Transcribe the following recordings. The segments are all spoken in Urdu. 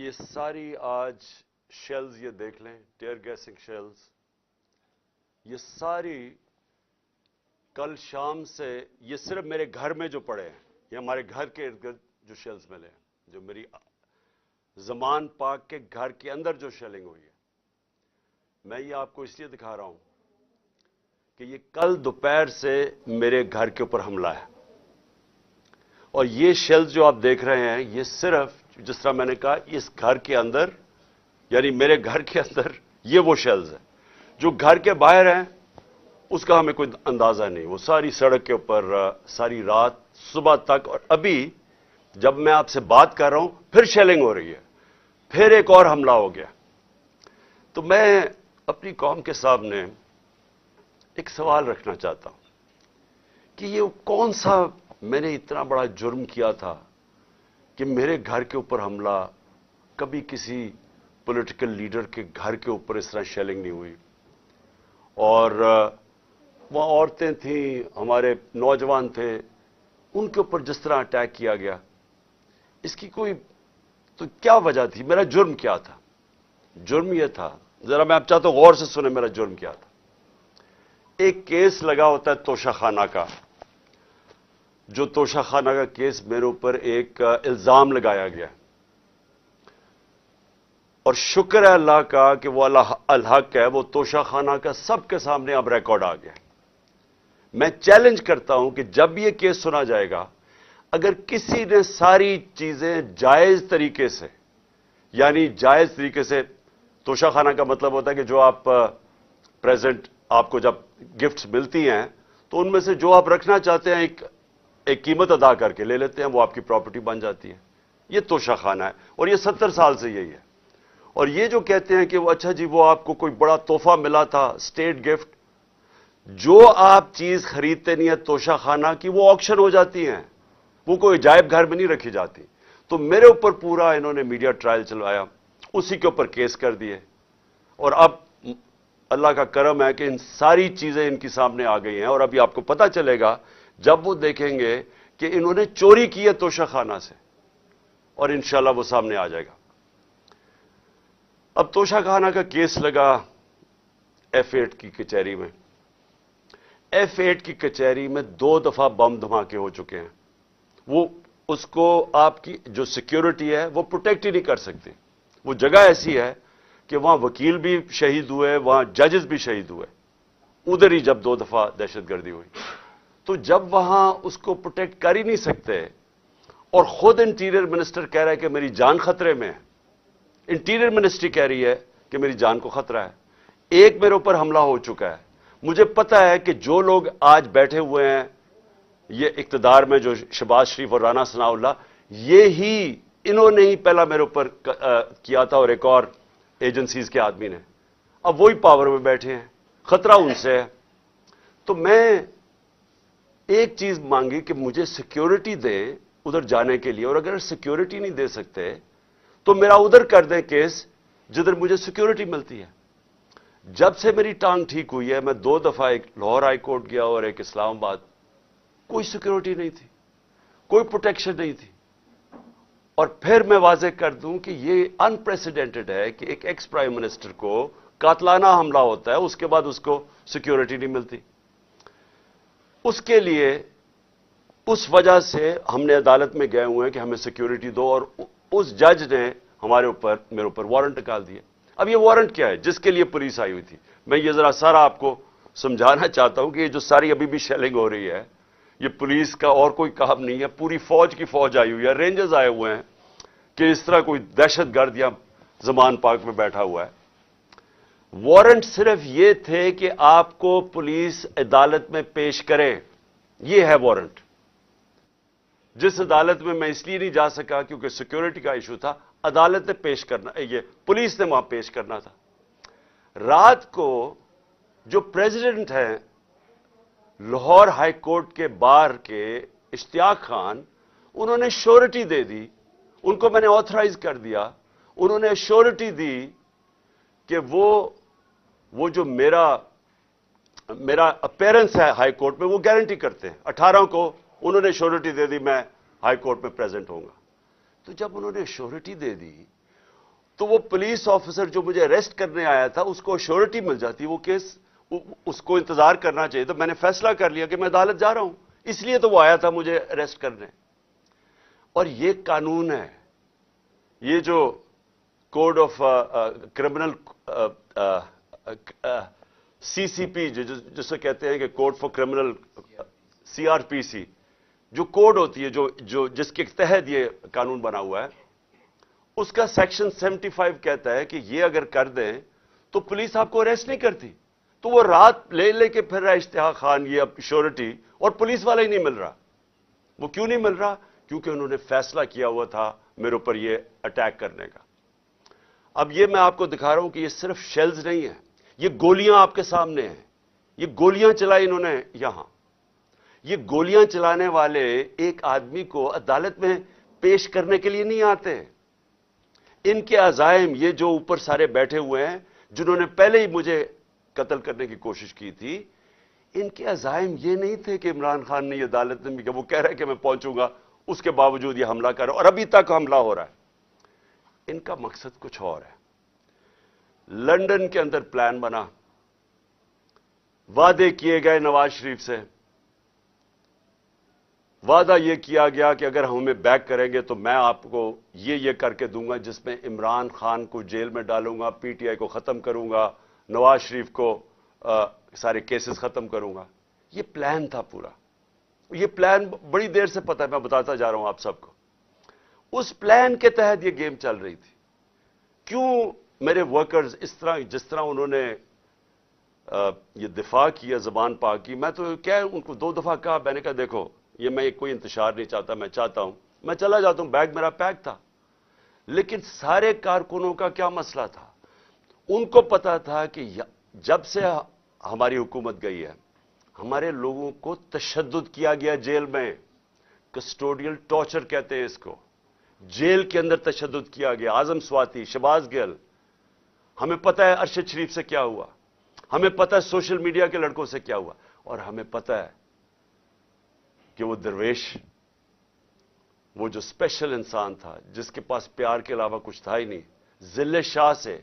یہ ساری آج شیلز یہ دیکھ لیں، ٹیئر گیسنگ شیلز، یہ ساری کل شام سے یہ صرف میرے گھر میں جو پڑے ہیں، یہ ہمارے گھر کے ارد گرد جو شیلز ملے ہیں، جو میری زمان پاک کے گھر کے اندر جو شیلنگ ہوئی ہے، میں یہ آپ کو اس لیے دکھا رہا ہوں کہ یہ کل دوپہر سے میرے گھر کے اوپر حملہ ہے. اور یہ شیلز جو آپ دیکھ رہے ہیں، یہ صرف جس طرح میں نے کہا اس گھر کے اندر، یعنی میرے گھر کے اندر یہ وہ شیلز ہیں. جو گھر کے باہر ہیں اس کا ہمیں کوئی اندازہ نہیں. وہ ساری سڑک کے اوپر ساری رات صبح تک، اور ابھی جب میں آپ سے بات کر رہا ہوں پھر شیلنگ ہو رہی ہے، پھر ایک اور حملہ ہو گیا. تو میں اپنی قوم کے سامنے ایک سوال رکھنا چاہتا ہوں کہ یہ کون سا میں نے اتنا بڑا جرم کیا تھا کہ میرے گھر کے اوپر حملہ، کبھی کسی پولیٹیکل لیڈر کے گھر کے اوپر اس طرح شیلنگ نہیں ہوئی. اور وہاں عورتیں تھیں، ہمارے نوجوان تھے، ان کے اوپر جس طرح اٹیک کیا گیا، اس کی کوئی تو کیا وجہ تھی؟ میرا جرم کیا تھا؟ جرم یہ تھا، ذرا میں آپ چاہتا ہوں غور سے سنیں میرا جرم کیا تھا. ایک کیس لگا ہوتا ہے توشہ خانہ کا، جو توشہ خانہ کا کیس میرے اوپر ایک الزام لگایا گیا، اور شکر ہے اللہ کا کہ وہ الحق ہے، وہ توشہ خانہ کا سب کے سامنے اب ریکارڈ آ گیا. میں چیلنج کرتا ہوں کہ جب یہ کیس سنا جائے گا، اگر کسی نے ساری چیزیں جائز طریقے سے، یعنی جائز طریقے سے، توشہ خانہ کا مطلب ہوتا ہے کہ جو آپ پریزنٹ آپ کو جب گفٹس ملتی ہیں تو ان میں سے جو آپ رکھنا چاہتے ہیں ایک قیمت ادا کر کے لے لیتے ہیں، وہ آپ کی پراپرٹی بن جاتی ہے. یہ توشہ خانہ ہے، اور یہ 70 سال سے یہی ہے. اور یہ جو کہتے ہیں کہ وہ اچھا جی وہ آپ کو کوئی بڑا تحفہ ملا تھا، اسٹیٹ گفٹ، جو آپ چیز خریدتے نہیں ہے توشہ خانہ کی، وہ آکشن ہو جاتی ہیں، وہ کوئی عجائب گھر میں نہیں رکھی جاتی. تو میرے اوپر پورا انہوں نے میڈیا ٹرائل چلوایا، اسی کے اوپر کیس کر دیے. اور اب اللہ کا کرم ہے کہ ان ساری چیزیں ان کی سامنے آ گئی ہیں، اور ابھی آپ کو پتہ چلے گا جب وہ دیکھیں گے کہ انہوں نے چوری کی ہے توشہ خانہ سے، اور انشاءاللہ وہ سامنے آ جائے گا. اب توشہ خانہ کا کیس لگا F8 کی کچہری میں. F8 کی کچہری میں 2 دفعہ بم دھماکے ہو چکے ہیں. وہ اس کو آپ کی جو سیکیورٹی ہے وہ پروٹیکٹ ہی نہیں کر سکتے. وہ جگہ ایسی ہے کہ وہاں وکیل بھی شہید ہوئے، وہاں ججز بھی شہید ہوئے، ادھر ہی جب 2 دفعہ دہشت گردی ہوئی. تو جب وہاں اس کو پروٹیکٹ کر ہی نہیں سکتے، اور خود انٹیریئر منسٹر کہہ رہا ہے کہ میری جان خطرے میں ہے، انٹیریئر منسٹری کہہ رہی ہے کہ میری جان کو خطرہ ہے. ایک میرے اوپر حملہ ہو چکا ہے. مجھے پتا ہے کہ جو لوگ آج بیٹھے ہوئے ہیں یہ اقتدار میں، جو شہباز شریف اور رانا ثناء اللہ، انہوں نے ہی پہلا میرے اوپر کیا تھا، اور ایک اور ایجنسیز کے آدمی نے. اب وہی پاور میں بیٹھے ہیں، خطرہ ان سے ہے. تو میں ایک چیز مانگی کہ مجھے سیکیورٹی دیں ادھر جانے کے لیے، اور اگر سیکیورٹی نہیں دے سکتے تو میرا ادھر کر دیں کیس جدھر مجھے سیکیورٹی ملتی ہے. جب سے میری ٹانگ ٹھیک ہوئی ہے، میں 2 دفعہ ایک لاہور ہائی کورٹ گیا اور ایک اسلام آباد، کوئی سیکیورٹی نہیں تھی، کوئی پروٹیکشن نہیں تھی. اور پھر میں واضح کر دوں کہ یہ انپریسیڈنٹڈ ہے کہ ایک ایکس پرائم منسٹر کو قاتلانہ حملہ ہوتا ہے، اس کے بعد اس کو سیکیورٹی نہیں ملتی. اس کے لیے اس وجہ سے ہم نے عدالت میں گئے ہوئے ہیں کہ ہمیں سیکیورٹی دو، اور اس جج نے میرے اوپر وارنٹ نکال دیا. اب یہ وارنٹ کیا ہے؟ جس کے لیے پولیس آئی ہوئی تھی. میں یہ ذرا سارا آپ کو سمجھانا چاہتا ہوں کہ یہ جو ساری ابھی بھی شیلنگ ہو رہی ہے، یہ پولیس کا اور کوئی کام نہیں ہے، پوری فوج کی فوج آئی ہوئی ہے، رینجرز آئے ہوئے ہیں کہ اس طرح کوئی دہشت گرد یا زمان پاک میں بیٹھا ہوا ہے. وارنٹ صرف یہ تھے کہ آپ کو پولیس عدالت میں پیش کرے، یہ ہے وارنٹ. جس عدالت میں اس لیے نہیں جا سکا کیونکہ سیکیورٹی کا ایشو تھا، عدالت نے پیش کرنا، یہ پولیس نے وہاں پیش کرنا تھا. رات کو جو پریزیڈنٹ ہیں لاہور ہائی کورٹ کے بار کے اشتیاق خان، انہوں نے شورٹی دے دی، ان کو میں نے آتھرائز کر دیا، انہوں نے شورٹی دی کہ وہ جو میرا اپیرنس ہے ہائی کورٹ میں وہ گارنٹی کرتے ہیں. 18 کو انہوں نے شورٹی دے دی میں ہائی کورٹ میں پریزنٹ ہوں گا. تو جب انہوں نے شورٹی دے دی تو وہ پولیس آفیسر جو مجھے اریسٹ کرنے آیا تھا اس کو شیورٹی مل جاتی، وہ کیس اس کو انتظار کرنا چاہیے. تو میں نے فیصلہ کر لیا کہ میں عدالت جا رہا ہوں، اس لیے تو وہ آیا تھا مجھے اریسٹ کرنے. اور یہ قانون ہے، یہ جو کوڈ آف کرمنل CCP جسے کہتے ہیں کہ کوڈ فار کرمنل CRPC جو کوڈ ہوتی ہے جس کے تحت یہ قانون بنا ہوا ہے، اس کا سیکشن 75 کہتا ہے کہ یہ اگر کر دیں تو پولیس آپ کو اریسٹ نہیں کرتی. تو وہ رات لے کے پھر رہا اشتہا خان یہ اب شیورٹی، اور پولیس والا ہی نہیں مل رہا. وہ کیوں نہیں مل رہا؟ کیونکہ انہوں نے فیصلہ کیا ہوا تھا میرے اوپر یہ اٹیک کرنے کا. اب یہ میں آپ کو دکھا رہا ہوں کہ یہ صرف شیلز نہیں ہیں، یہ گولیاں آپ کے سامنے ہیں. یہ گولیاں چلائی انہوں نے یہاں. یہ گولیاں چلانے والے ایک آدمی کو عدالت میں پیش کرنے کے لیے نہیں آتے. ان کے عزائم، یہ جو اوپر سارے بیٹھے ہوئے ہیں جنہوں نے پہلے ہی مجھے قتل کرنے کی کوشش کی تھی، ان کے عزائم یہ نہیں تھے کہ عمران خان نے یہ عدالت میں کہ وہ کہہ رہا ہے کہ میں پہنچوں گا، اس کے باوجود یہ حملہ کر رہا ہے اور ابھی تک حملہ ہو رہا ہے. ان کا مقصد کچھ اور ہے. لندن کے اندر پلان بنا، وعدے کیے گئے نواز شریف سے. وعدہ یہ کیا گیا کہ اگر ہمیں بیک کریں گے تو میں آپ کو یہ کر کے دوں گا جس میں عمران خان کو جیل میں ڈالوں گا، PTI کو ختم کروں گا، نواز شریف کو سارے کیسز ختم کروں گا. یہ پلان تھا پورا. یہ پلان بڑی دیر سے پتہ ہے، میں بتاتا جا رہا ہوں آپ سب کو. اس پلان کے تحت یہ گیم چل رہی تھی. کیوں میرے ورکرز اس طرح جس طرح انہوں نے یہ دفاع کیا زبان پاک کی، میں تو کیا ان کو 2 دفعہ کہا، میں نے کہا دیکھو یہ میں کوئی انتشار نہیں چاہتا، میں چاہتا ہوں میں چلا جاتا ہوں، بیگ میرا پیک تھا. لیکن سارے کارکنوں کا کیا مسئلہ تھا؟ ان کو پتا تھا کہ جب سے ہماری حکومت گئی ہے ہمارے لوگوں کو تشدد کیا گیا جیل میں. کسٹوڈیل ٹارچر کہتے ہیں اس کو. جیل کے اندر تشدد کیا گیا. اعظم سواتی، شہباز گل، ہمیں پتہ ہے ارشد شریف سے کیا ہوا، ہمیں پتہ ہے سوشل میڈیا کے لڑکوں سے کیا ہوا، اور ہمیں پتہ ہے کہ وہ درویش، وہ جو اسپیشل انسان تھا جس کے پاس پیار کے علاوہ کچھ تھا ہی نہیں، ذل شاہ سے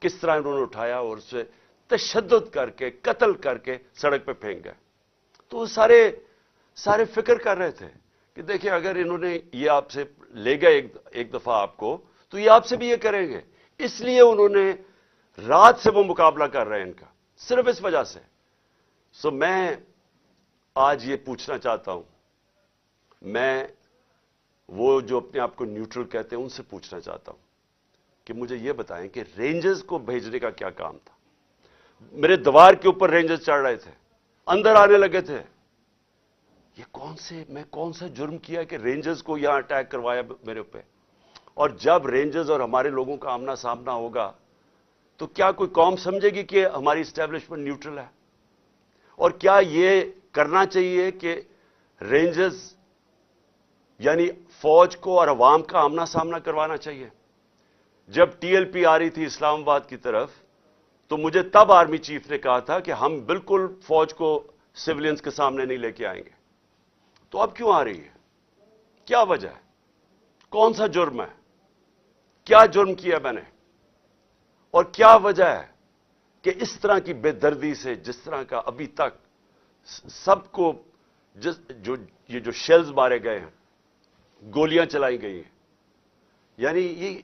کس طرح انہوں نے اٹھایا اور اسے تشدد کر کے قتل کر کے سڑک پہ پھینک گئے. تو وہ سارے فکر کر رہے تھے کہ دیکھیں اگر انہوں نے یہ آپ سے لے گئے ایک دفعہ آپ کو تو یہ آپ سے بھی یہ کریں گے. اس لیے انہوں نے رات سے وہ مقابلہ کر رہے ہیں ان کا، صرف اس وجہ سے. سو میں آج یہ پوچھنا چاہتا ہوں، میں وہ جو اپنے آپ کو نیوٹرل کہتے ہیں ان سے پوچھنا چاہتا ہوں کہ مجھے یہ بتائیں کہ رینجرز کو بھیجنے کا کیا کام تھا؟ میرے دیوار کے اوپر رینجرز چڑھ رہے تھے، اندر آنے لگے تھے. یہ میں کون سا جرم کیا کہ رینجرز کو یہاں اٹیک کروایا میرے اوپر؟ اور جب رینجرز اور ہمارے لوگوں کا آمنا سامنا ہوگا تو کیا کوئی قوم سمجھے گی کہ ہماری اسٹیبلشمنٹ نیوٹرل ہے؟ اور کیا یہ کرنا چاہیے کہ رینجرز یعنی فوج کو اور عوام کا آمنا سامنا کروانا چاہیے؟ جب TLP آ رہی تھی اسلام آباد کی طرف تو مجھے تب آرمی چیف نے کہا تھا کہ ہم بالکل فوج کو سیولینز کے سامنے نہیں لے کے آئیں گے. تو اب کیوں آ رہی ہے؟ کیا وجہ ہے؟ کون سا جرم ہے؟ کیا جرم کیا میں نے؟ اور کیا وجہ ہے کہ اس طرح کی بے دردی سے جس طرح کا ابھی تک سب کو یہ جو شیلز مارے گئے ہیں، گولیاں چلائی گئی ہیں، یعنی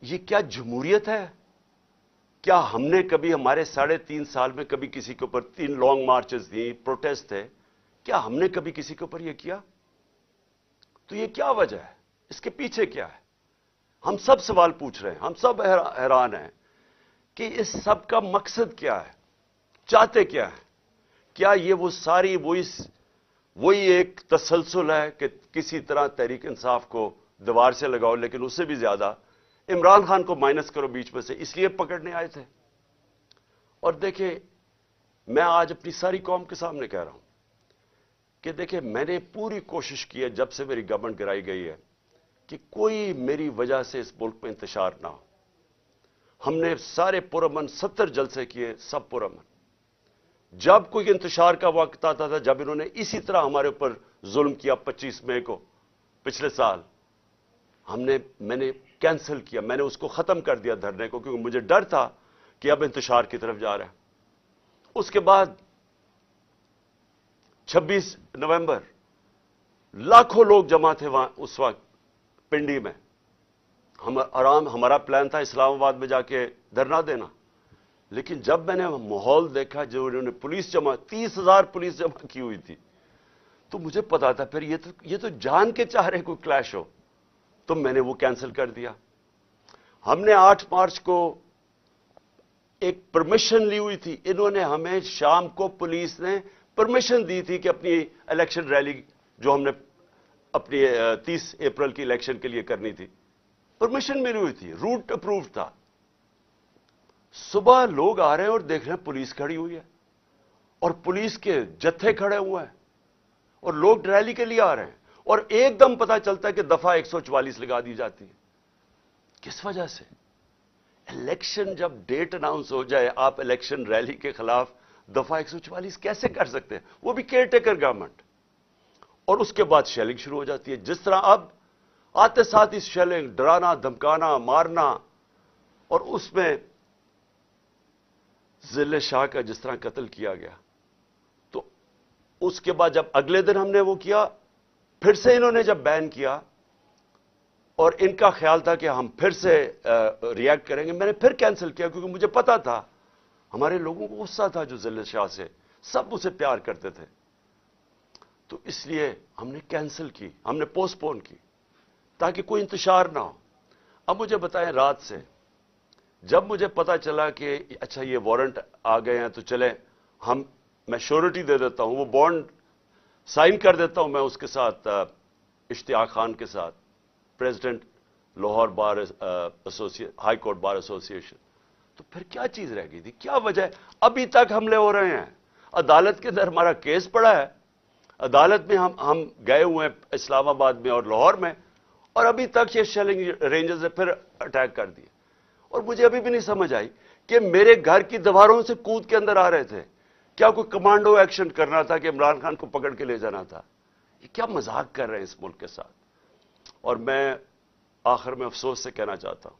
یہ کیا جمہوریت ہے؟ کیا ہم نے کبھی ہمارے 3.5 سال میں کبھی کسی کے اوپر 3 لانگ مارچز تھیں، پروٹیسٹ تھے، کیا ہم نے کبھی کسی کے اوپر یہ کیا؟ تو یہ کیا وجہ ہے؟ اس کے پیچھے کیا ہے؟ ہم سب سوال پوچھ رہے ہیں، ہم سب حیران ہیں کہ اس سب کا مقصد کیا ہے؟ چاہتے کیا ہے؟ کیا یہ وہ ساری وہی ایک تسلسل ہے کہ کسی طرح تحریک انصاف کو دیوار سے لگاؤ، لیکن اس سے بھی زیادہ عمران خان کو مائنس کرو بیچ میں سے، اس لیے پکڑنے آئے تھے؟ اور دیکھیں میں آج اپنی ساری قوم کے سامنے کہہ رہا ہوں کہ دیکھیں میں نے پوری کوشش کی ہے جب سے میری گورنمنٹ گرائی گئی ہے کہ کوئی میری وجہ سے اس ملک میں انتشار نہ ہو. ہم نے سارے پرامن 70 جلسے کیے، سب پرامن. جب کوئی انتشار کا وقت آتا تھا، جب انہوں نے اسی طرح ہمارے اوپر ظلم کیا 25 مئی کو پچھلے سال، میں نے کینسل کیا، میں نے اس کو ختم کر دیا دھرنے کو، کیونکہ مجھے ڈر تھا کہ اب انتشار کی طرف جا رہا ہے۔ اس کے بعد 26 نومبر لاکھوں لوگ جمع تھے وہاں اس وقت پنڈی میں۔ ہمارا پلان تھا اسلام آباد میں جا کے دھرنا دینا، لیکن جب میں نے ماحول دیکھا جو انہوں نے پولیس جمع 30,000 پولیس جمع کی ہوئی تھی، تو مجھے پتا تھا پھر یہ تو جان کے چاہ رہے کوئی کلیش ہو، تو میں نے وہ کینسل کر دیا۔ ہم نے 8 مارچ کو ایک پرمیشن لی ہوئی تھی، انہوں نے ہمیں شام کو پولیس نے پرمیشن دی تھی کہ اپنی الیکشن ریلی جو ہم نے اپنی 30 اپریل کی الیکشن کے لیے کرنی تھی، پرمیشن ملی ہوئی تھی، روٹ اپرووڈ تھا۔ صبح لوگ آ رہے ہیں اور دیکھ رہے ہیں پولیس کھڑی ہوئی ہے اور پولیس کے جتھے کھڑے ہوئے ہیں اور لوگ ریلی کے لیے آ رہے ہیں، اور ایک دم پتا چلتا ہے کہ دفعہ 144 لگا دی جاتی ہے۔ کس وجہ سے؟ الیکشن جب ڈیٹ اناؤنس ہو جائے، آپ الیکشن ریلی کے خلاف دفعہ 144 کیسے کر سکتے ہیں؟ وہ بھی کیئر ٹیکر گورنمنٹ۔ اور اس کے بعد شیلنگ شروع ہو جاتی ہے، جس طرح اب آتے ساتھ اس شیلنگ، ڈرانا، دھمکانا، مارنا، اور اس میں ضلع شاہ کا جس طرح قتل کیا گیا۔ تو اس کے بعد جب اگلے دن ہم نے وہ کیا، پھر سے انہوں نے جب بین کیا اور ان کا خیال تھا کہ ہم پھر سے ریئیکٹ کریں گے، میں نے پھر کینسل کیا، کیونکہ مجھے پتا تھا ہمارے لوگوں کو غصہ تھا جو ضلع شاہ سے، سب اسے پیار کرتے تھے، تو اس لیے ہم نے کینسل کی، ہم نے پوسٹ پون کی تاکہ کوئی انتشار نہ ہو۔ اب مجھے بتائیں، رات سے جب مجھے پتا چلا کہ اچھا یہ وارنٹ آ گئے ہیں تو چلیں میں شیورٹی دے دیتا ہوں، وہ بانڈ سائن کر دیتا ہوں میں اس کے ساتھ، اشتیاق خان کے ساتھ، پریزیڈنٹ لاہور بار ہائی کورٹ بار ایسوسی ایشن، تو پھر کیا چیز رہ گئی تھی؟ کیا وجہ ہے؟ ابھی تک حملے ہو رہے ہیں، عدالت کے اندر ہمارا کیس پڑا ہے، عدالت میں ہم گئے ہوئے ہیں اسلام آباد میں اور لاہور میں، اور ابھی تک یہ شیلنگ رینجز نے پھر اٹیک کر دیے۔ اور مجھے ابھی بھی نہیں سمجھ آئی کہ میرے گھر کی دیواروں سے کود کے اندر آ رہے تھے، کیا کوئی کمانڈو ایکشن کرنا تھا کہ عمران خان کو پکڑ کے لے جانا تھا؟ یہ کیا مذاق کر رہے ہیں اس ملک کے ساتھ؟ اور میں آخر میں افسوس سے کہنا چاہتا ہوں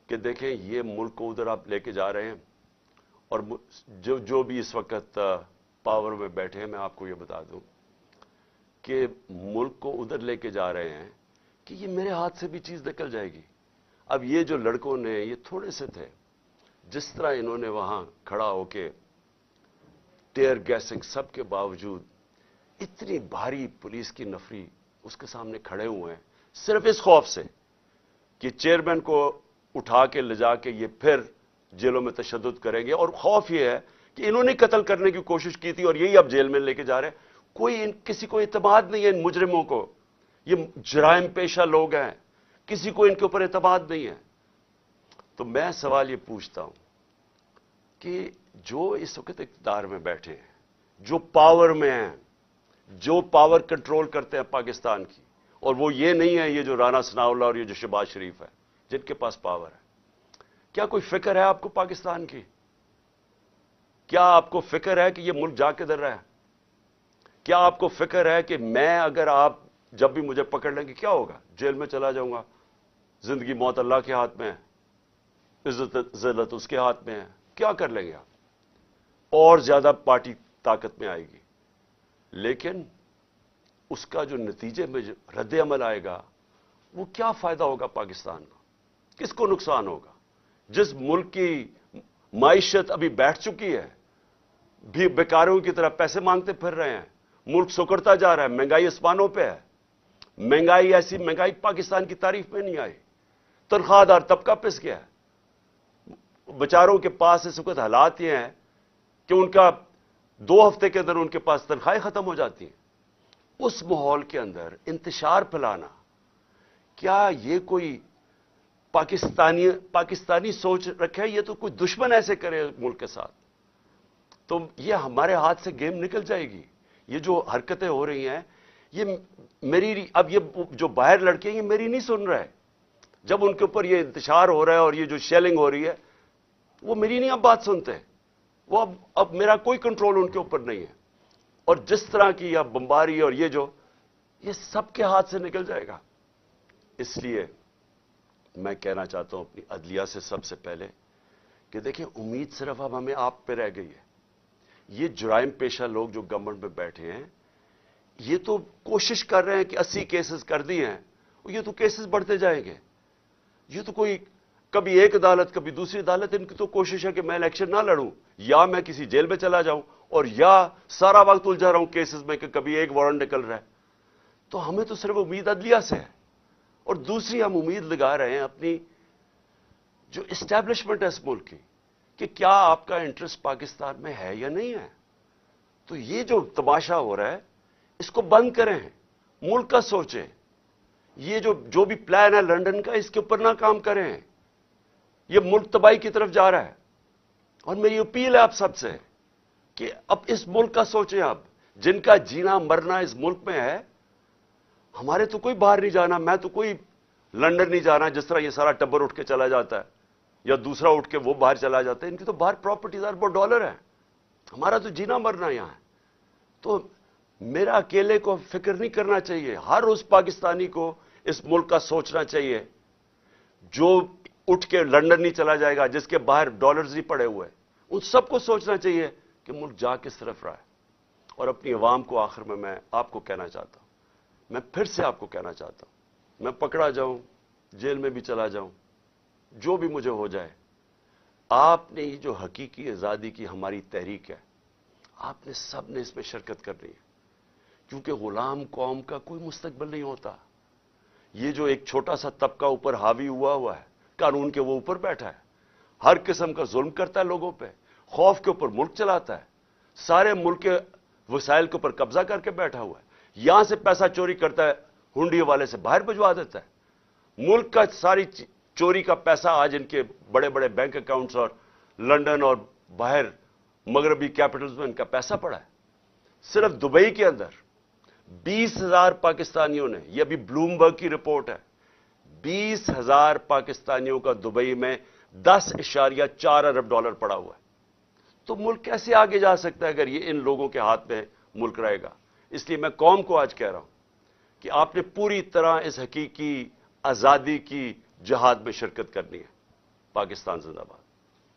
کہ دیکھیں، یہ ملک کو ادھر آپ لے کے جا رہے ہیں، اور جو بھی اس وقت پاور میں بیٹھے ہیں، میں آپ کو یہ بتا دوں کہ ملک کو ادھر لے کے جا رہے ہیں کہ یہ میرے ہاتھ سے بھی چیز نکل جائے گی۔ اب یہ جو لڑکوں نے، یہ تھوڑے سے تھے، جس طرح انہوں نے وہاں کھڑا ہو کے ٹیئر گیسنگ سب کے باوجود، اتنی بھاری پولیس کی نفری اس کے سامنے کھڑے ہوئے ہیں، صرف اس خوف سے کہ چیئرمین کو اٹھا کے لے جا کے یہ پھر جیلوں میں تشدد کریں گے، اور خوف یہ ہے کہ انہوں نے قتل کرنے کی کوشش کی تھی اور یہی اب جیل میں لے کے جا رہے ہیں۔ کسی کو اعتماد نہیں ہے ان مجرموں کو، یہ جرائم پیشہ لوگ ہیں، کسی کو ان کے اوپر اعتماد نہیں ہے۔ تو میں سوال یہ پوچھتا ہوں کہ جو اس وقت اقتدار میں بیٹھے ہیں، جو پاور میں ہیں، جو پاور کنٹرول کرتے ہیں پاکستان کی، اور وہ یہ نہیں ہے یہ جو رانا ثناء اللہ اور یہ جو شہباز شریف ہے جن کے پاس پاور ہے، کیا کوئی فکر ہے آپ کو پاکستان کی؟ کیا آپ کو فکر ہے کہ یہ ملک جا کدھر رہا ہے؟ کیا آپ کو فکر ہے کہ میں اگر آپ جب بھی مجھے پکڑ لیں گے کیا ہوگا؟ جیل میں چلا جاؤں گا، زندگی موت اللہ کے ہاتھ میں ہے، عزت ذلت اس کے ہاتھ میں ہے، کیا کر لیں گے آپ؟ اور زیادہ پارٹی طاقت میں آئے گی، لیکن اس کا جو نتیجے میں جو رد عمل آئے گا، وہ کیا فائدہ ہوگا پاکستان کو؟ کس کو نقصان ہوگا؟ جس ملک کی معیشت ابھی بیٹھ چکی ہے، بھی بیکاروں کی طرح پیسے مانگتے پھر رہے ہیں، ملک سکڑتا جا رہا ہے، مہنگائی آسمانوں پہ ہے، مہنگائی ایسی مہنگائی پاکستان کی تاریخ میں نہیں آئی، تنخواہ دار طبقہ پس گیا ہے، بیچاروں کے پاس اس وقت حالات یہ ہیں کہ ان کا 2 ہفتے کے اندر ان کے پاس تنخواہیں ختم ہو جاتی ہیں۔ اس ماحول کے اندر انتشار پھیلانا، کیا یہ کوئی پاکستانی سوچ رکھے؟ یہ تو کوئی دشمن ایسے کرے ملک کے ساتھ، تو یہ ہمارے ہاتھ سے گیم نکل جائے گی۔ یہ جو حرکتیں ہو رہی ہیں، یہ میری، اب یہ جو باہر لڑکے ہیں یہ میری نہیں سن رہے، جب ان کے اوپر یہ انتشار ہو رہا ہے اور یہ جو شیلنگ ہو رہی ہے، وہ میری نہیں اب بات سنتے، وہ اب میرا کوئی کنٹرول ان کے اوپر نہیں ہے، اور جس طرح کی اب بمباری اور یہ سب کے ہاتھ سے نکل جائے گا۔ اس لیے میں کہنا چاہتا ہوں اپنی عدلیہ سے سب سے پہلے کہ دیکھیں امید صرف اب ہمیں آپ پہ رہ گئی ہے. یہ جرائم پیشہ لوگ جو گورنمنٹ میں بیٹھے ہیں یہ تو کوشش کر رہے ہیں کہ 80 کیسز کر دیے ہیں, یہ تو کیسز بڑھتے جائیں گے. یہ تو کوئی کبھی ایک عدالت کبھی دوسری عدالت, ان کی تو کوشش ہے کہ میں الیکشن نہ لڑوں, یا میں کسی جیل میں چلا جاؤں, اور یا سارا وقت الجھا رہا ہوں کیسز میں کہ کبھی ایک وارنٹ نکل رہا ہے. تو ہمیں تو صرف امید عدلیہ سے ہے, اور دوسری ہم امید لگا رہے ہیں اپنی جو اسٹیبلشمنٹ ہے اس ملک کی کہ کیا آپ کا انٹرسٹ پاکستان میں ہے یا نہیں ہے. تو یہ جو تماشا ہو رہا ہے اس کو بند کریں, ملک کا سوچیں. یہ جو بھی پلان ہے لنڈن کا اس کے اوپر نہ کام کریں. یہ ملک تباہی کی طرف جا رہا ہے, اور میری اپیل ہے آپ سب سے کہ اب اس ملک کا سوچیں. اب جن کا جینا مرنا اس ملک میں ہے, ہمارے تو کوئی باہر نہیں جانا, میں تو کوئی لنڈن نہیں جانا جس طرح یہ سارا ٹبر اٹھ کے چلا جاتا ہے, یا دوسرا اٹھ کے وہ باہر چلا جاتا ہے. ان کی تو باہر پراپرٹیز اربوں ڈالر ہے, ہمارا تو جینا مرنا یہاں ہے. تو میرا اکیلے کو فکر نہیں کرنا چاہیے, ہر اس پاکستانی کو اس ملک کا سوچنا چاہیے جو اٹھ کے لنڈن نہیں چلا جائے گا, جس کے باہر ڈالرز ہی پڑے ہوئے. ان سب کو سوچنا چاہیے کہ ملک جا کس طرف رہا ہے. اور اپنی عوام کو آخر میں آپ کو کہنا چاہتا ہوں, میں پھر سے آپ کو کہنا چاہتا ہوں, میں پکڑا جاؤں, جیل میں بھی چلا جاؤں, جو بھی مجھے ہو جائے, آپ نے یہ جو حقیقی آزادی کی ہماری تحریک ہے, آپ نے سب نے اس میں شرکت کرنی ہے, کیونکہ غلام قوم کا کوئی مستقبل نہیں ہوتا. یہ جو ایک چھوٹا سا طبقہ اوپر حاوی ہوا ہے, قانون کے وہ اوپر بیٹھا ہے, ہر قسم کا ظلم کرتا ہے لوگوں پہ, خوف کے اوپر ملک چلاتا ہے, سارے ملک کے وسائل کے اوپر قبضہ کر کے بیٹھا ہوا ہے, یہاں سے پیسہ چوری کرتا ہے, ہنڈی والے سے باہر بھجوا دیتا ہے. ملک کا ساری چوری کا پیسہ آج ان کے بڑے بڑے بینک اکاؤنٹس اور لنڈن اور باہر مغربی کیپٹلز میں ان کا پیسہ پڑا ہے. صرف دبئی کے اندر 20,000 پاکستانیوں نے, یہ ابھی بلومبرگ کی رپورٹ ہے, 20,000 پاکستانیوں کا دبئی میں $10.4 ارب پڑا ہوا ہے. تو ملک کیسے آگے جا سکتا ہے اگر یہ ان لوگوں کے ہاتھ میں ملک رہے گا. اس لیے میں قوم کو آج کہہ رہا ہوں کہ آپ نے پوری طرح اس حقیقی آزادی کی جہاد میں شرکت کرنی ہے. پاکستان زندہ باد.